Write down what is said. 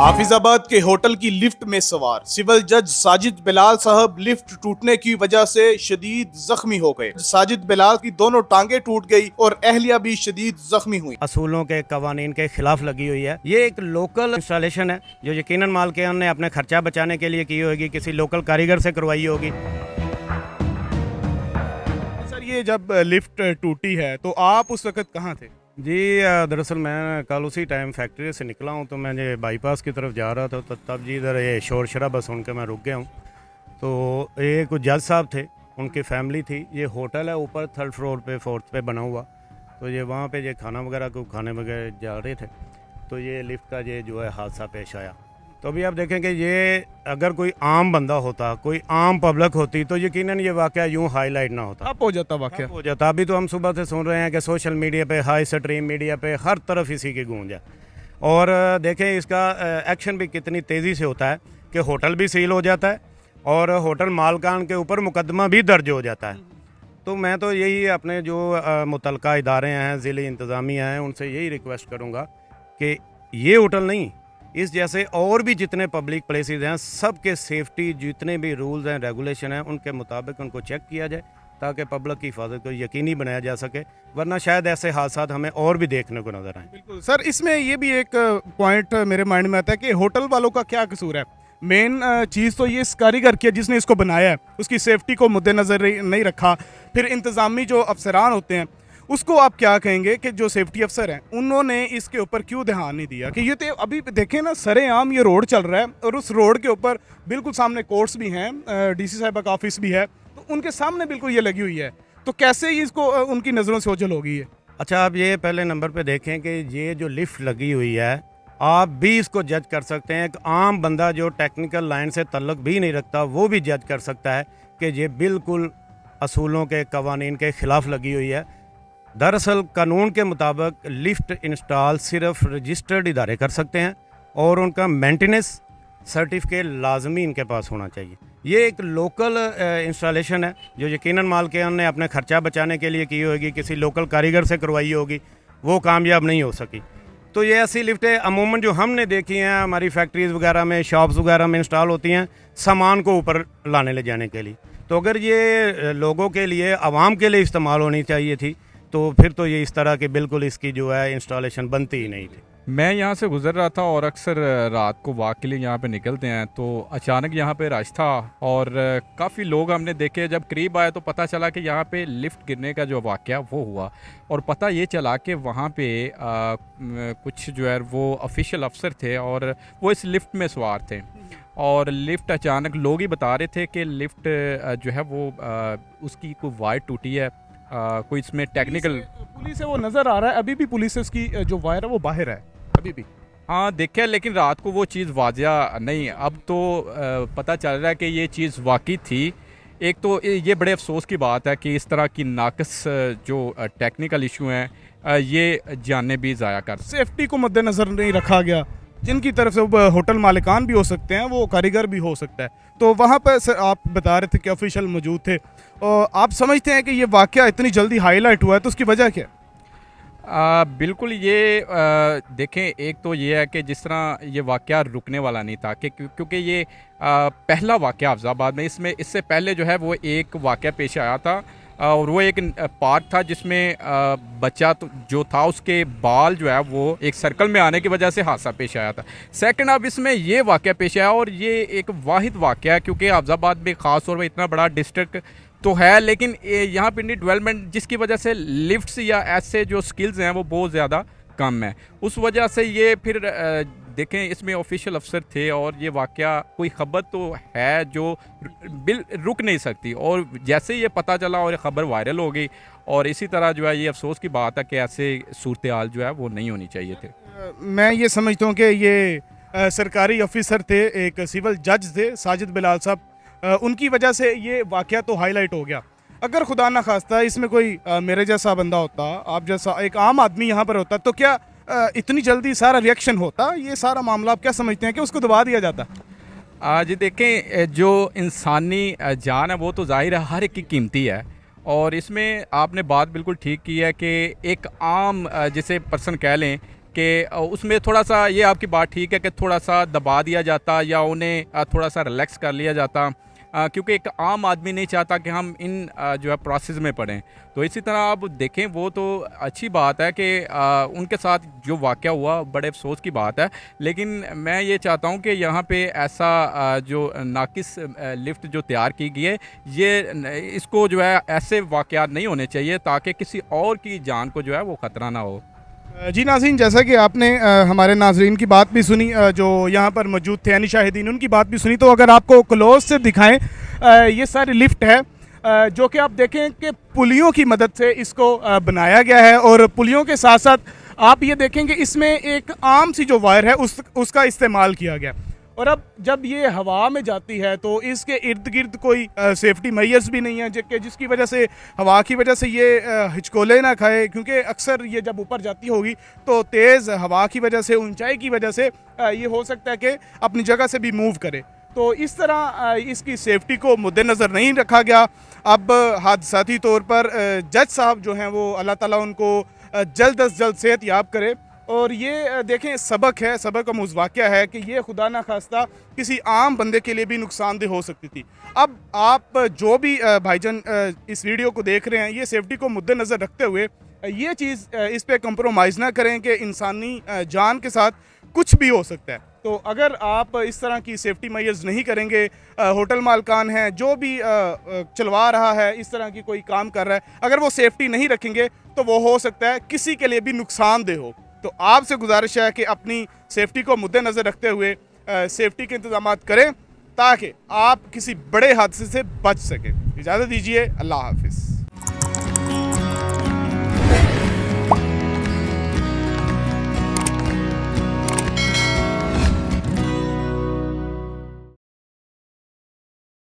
हाफिजाबाद के होटल की लिफ्ट में सवार सिविल जज साजिद बिलाल साहब लिफ्ट टूटने की वजह से शदीद जख्मी हो गए। साजिद बिलाल की दोनों टांगे टूट गई और अहलिया भी शदीद जख्मी हुई। असूलों के कवानीन के खिलाफ लगी हुई है। ये एक लोकल इंस्टॉलेशन है जो यकीनन मालिकान ने अपने खर्चा बचाने के लिए की होगी, किसी लोकल कारीगर से करवाई होगी। सर, ये जब लिफ्ट टूटी है तो आप उस वक्त कहाँ थे? जी दरअसल मैं कल उसी टाइम फैक्ट्री से निकला हूँ, तो मैं ये बाईपास की तरफ जा रहा था, तो तब जी इधर ये शोर शराबा सुन के मैं रुक गया हूँ। तो ये कुछ जज साहब थे, उनकी फैमिली थी। ये होटल है ऊपर 3rd फ्लोर पे 4th पे बना हुआ, तो ये वहाँ पे ये खाना वगैरह को खाने वगैरह जा रहे थे, तो ये लिफ्ट का ये जो है हादसा पेश आया। तो अभी आप देखें कि ये अगर कोई आम बंदा होता, कोई आम पब्लिक होती, तो यकीनन ये वाक़या यूँ हाईलाइट ना होता, अब हो जाता वाक़या हो जाता। अभी तो हम सुबह से सुन रहे हैं कि सोशल मीडिया पे, हाई स्ट्रीम मीडिया पे हर तरफ इसी की गूंज है। और देखें इसका एक्शन भी कितनी तेज़ी से होता है कि होटल भी सील हो जाता है और होटल मालकान के ऊपर मुकदमा भी दर्ज हो जाता है। तो मैं तो यही अपने जो मुतलका इदारे हैं, ज़िले इंतज़ामिया हैं, उनसे यही रिक्वेस्ट करूँगा कि ये होटल नहीं, इस जैसे और भी जितने पब्लिक प्लेसेस हैं, सब के सेफ्टी जितने भी रूल्स हैं, रेगुलेशन हैं, उनके मुताबिक उनको चेक किया जाए ताकि पब्लिक की हिफाजत को यकीनी बनाया जा सके, वरना शायद ऐसे हादसा हमें और भी देखने को नजर आए। बिल्कुल सर, इसमें ये भी एक पॉइंट मेरे माइंड में आता है कि होटल वालों का क्या कसूर है। मेन चीज़ तो ये इस कारीगर की है जिसने इसको बनाया है, उसकी सेफ्टी को मुद्देनज़र नहीं रखा। फिर इंतज़ामी जो अफसरान होते हैं उसको आप क्या कहेंगे कि जो सेफ्टी अफसर हैं उन्होंने इसके ऊपर क्यों ध्यान नहीं दिया? कि ये तो अभी देखें ना, सरेआम ये रोड चल रहा है और उस रोड के ऊपर बिल्कुल सामने कोर्ट्स भी हैं, डीसी साहिबा का ऑफिस भी है, तो उनके सामने बिल्कुल ये लगी हुई है, तो कैसे ये इसको उनकी नज़रों से ओझल होगी ये? अच्छा, आप ये पहले नंबर पे देखें कि ये जो लिफ्ट लगी हुई है, आप भी इसको जज कर सकते हैं। एक आम बंदा जो टेक्निकल लाइन से तल्लुक़ भी नहीं रखता, वो भी जज कर सकता है कि ये बिल्कुल असूलों के कवानीन के ख़िलाफ़ लगी हुई है। दरअसल कानून के मुताबिक लिफ्ट इंस्टॉल सिर्फ रजिस्टर्ड इदारे कर सकते हैं और उनका मेंटेनेंस सर्टिफिकेट लाजमी इनके पास होना चाहिए। ये एक लोकल इंस्टॉलेशन है जो यकीनन मालिकान ने अपने खर्चा बचाने के लिए की होगी, किसी लोकल कारीगर से करवाई होगी, वो कामयाब नहीं हो सकी। तो ये ऐसी लिफ्टें अमूमन जो हमने देखी हैं हमारी फैक्ट्रीज़ वगैरह में, शॉप्स वगैरह में इंस्टॉल होती हैं सामान को ऊपर लाने ले जाने के लिए। तो अगर ये लोगों के लिए, आवाम के लिए इस्तेमाल होनी चाहिए थी, तो फिर तो ये इस तरह की बिल्कुल इसकी जो है इंस्टॉलेशन बनती ही नहीं थी। मैं यहाँ से गुजर रहा था और अक्सर रात को वॉक के लिए यहाँ पे निकलते हैं, तो अचानक यहाँ पे रश था और काफ़ी लोग हमने देखे। जब करीब आए तो पता चला कि यहाँ पे लिफ्ट गिरने का जो वाक़या वो हुआ, और पता ये चला कि वहाँ पे कुछ जो है वो ऑफिशियल अफसर थे और वो इस लिफ्ट में सवार थे, और लिफ्ट अचानक, लोग ही बता रहे थे कि लिफ्ट जो है वो उसकी कोई वायर टूटी है, कोई इसमें टेक्निकल। पुलिस से वो नज़र आ रहा है, अभी भी पुलिस से उसकी जो वायर है वो बाहर है अभी भी। हाँ देखे, लेकिन रात को वो चीज़ वाजिया नहीं। अब तो पता चल रहा है कि ये चीज़ वाकई थी। एक तो ये बड़े अफसोस की बात है कि इस तरह की नाकस जो टेक्निकल इशू हैं ये जानें भी ज़ाया कर। सेफ्टी को मद्देनज़र नहीं रखा गया, जिनकी तरफ से होटल मालिकान भी हो सकते हैं, वो कारीगर भी हो सकता है। तो वहाँ पर सर आप बता रहे थे कि ऑफिशियल मौजूद थे, और आप समझते हैं कि ये वाक़या इतनी जल्दी हाईलाइट हुआ है, तो उसकी वजह क्या? बिल्कुल, ये देखें, एक तो ये है कि जिस तरह ये वाक़या रुकने वाला नहीं था, कि क्योंकि ये पहला वाक़या अफजाबाद में, इससे पहले जो है वो एक वाक़या पेश आया था, और वो एक पार्क था जिसमें बच्चा तो जो था उसके बाल जो है वो एक सर्कल में आने की वजह से हादसा पेश आया था। सेकंड, अब इसमें ये वाक़या पेश आया, और ये एक वाहिद वाक़या है क्योंकि अफजाबाद में ख़ास तौर पर इतना बड़ा डिस्ट्रिक्ट तो है, लेकिन यहाँ पे डेवलपमेंट जिसकी वजह से लिफ्ट्स या ऐसे जो स्किल्स हैं वो बहुत ज़्यादा कम है, उस वजह से ये फिर देखें इसमें ऑफिशियल अफसर थे, और ये वाक़या कोई ख़बर तो है जो रुक नहीं सकती, और जैसे ही ये पता चला और ये ख़बर वायरल हो गई, और इसी तरह जो है ये अफसोस की बात है कि ऐसे सूरत हाल जो है वो नहीं होनी चाहिए थे। मैं ये समझता हूँ कि ये सरकारी ऑफिसर थे, एक सिविल जज थे साजिद बिलाल साहब, उनकी वजह से ये वाक़या तो हाईलाइट हो गया। अगर खुदा ना खास्ता इसमें कोई मेरे जैसा बंदा होता, आप जैसा एक आम आदमी यहाँ पर होता, तो क्या इतनी जल्दी सारा रिएक्शन होता? ये सारा मामला आप क्या समझते हैं कि उसको दबा दिया जाता? जी देखें, जो इंसानी जान है वो तो ज़ाहिर है हर एक की कीमती है, और इसमें आपने बात बिल्कुल ठीक की है कि एक आम जिसे पर्सन कह लें कि उसमें थोड़ा सा, ये आपकी बात ठीक है कि थोड़ा सा दबा दिया जाता या उन्हें थोड़ा सा रिलैक्स कर लिया जाता, क्योंकि एक आम आदमी नहीं चाहता कि हम इन जो है प्रोसेस में पड़ें। तो इसी तरह आप देखें, वो तो अच्छी बात है कि उनके साथ जो वाक़या हुआ बड़े अफसोस की बात है, लेकिन मैं ये चाहता हूँ कि यहाँ पे ऐसा जो नाकिस लिफ्ट जो तैयार की गई है, ये इसको जो है ऐसे वाक़यात नहीं होने चाहिए ताकि किसी और की जान को जो है वो ख़तरा ना हो। जी नाज़रीन, जैसा कि आपने हमारे नाजरीन की बात भी सुनी, जो यहाँ पर मौजूद थे यानी शाहिदीन, उनकी बात भी सुनी, तो अगर आपको क्लोज से दिखाएं, ये सारी लिफ्ट है जो कि आप देखें कि पुलियों की मदद से इसको बनाया गया है, और पुलियों के साथ साथ आप ये देखेंगे इसमें एक आम सी जो वायर है उसका इस्तेमाल किया गया। और अब जब ये हवा में जाती है तो इसके इर्द गिर्द कोई सेफ्टी मेजर्स भी नहीं है, जिसकी वजह से, हवा की वजह से ये हिचकोले ना खाए, क्योंकि अक्सर ये जब ऊपर जाती होगी तो तेज़ हवा की वजह से, ऊंचाई की वजह से ये हो सकता है कि अपनी जगह से भी मूव करे। तो इस तरह इसकी सेफ्टी को मद्देनज़र नहीं रखा गया। अब हादसाती तौर पर जज साहब जो हैं वो, अल्लाह ताला उनको जल्द अज जल्द सेहत याब करे। और ये देखें, सबक है, सबक का वाक़या है कि ये खुदा ना खास्ता किसी आम बंदे के लिए भी नुकसानदेह हो सकती थी। अब आप जो भी भाईजान इस वीडियो को देख रहे हैं, ये सेफ्टी को मद्देनज़र रखते हुए ये चीज़ इस पे कंप्रोमाइज़ ना करें कि इंसानी जान के साथ कुछ भी हो सकता है। तो अगर आप इस तरह की सेफ्टी मेजर्स नहीं करेंगे, होटल मालकान हैं, जो भी चलवा रहा है, इस तरह की कोई काम कर रहा है, अगर वो सेफ्टी नहीं रखेंगे तो वो हो सकता है किसी के लिए भी नुकसानदेह हो। तो आपसे गुजारिश है कि अपनी सेफ्टी को मद्देनज़र रखते हुए सेफ्टी के इंतजाम करें ताकि आप किसी बड़े हादसे से बच सकें। इजाज़त दीजिए, अल्लाह हाफिज़।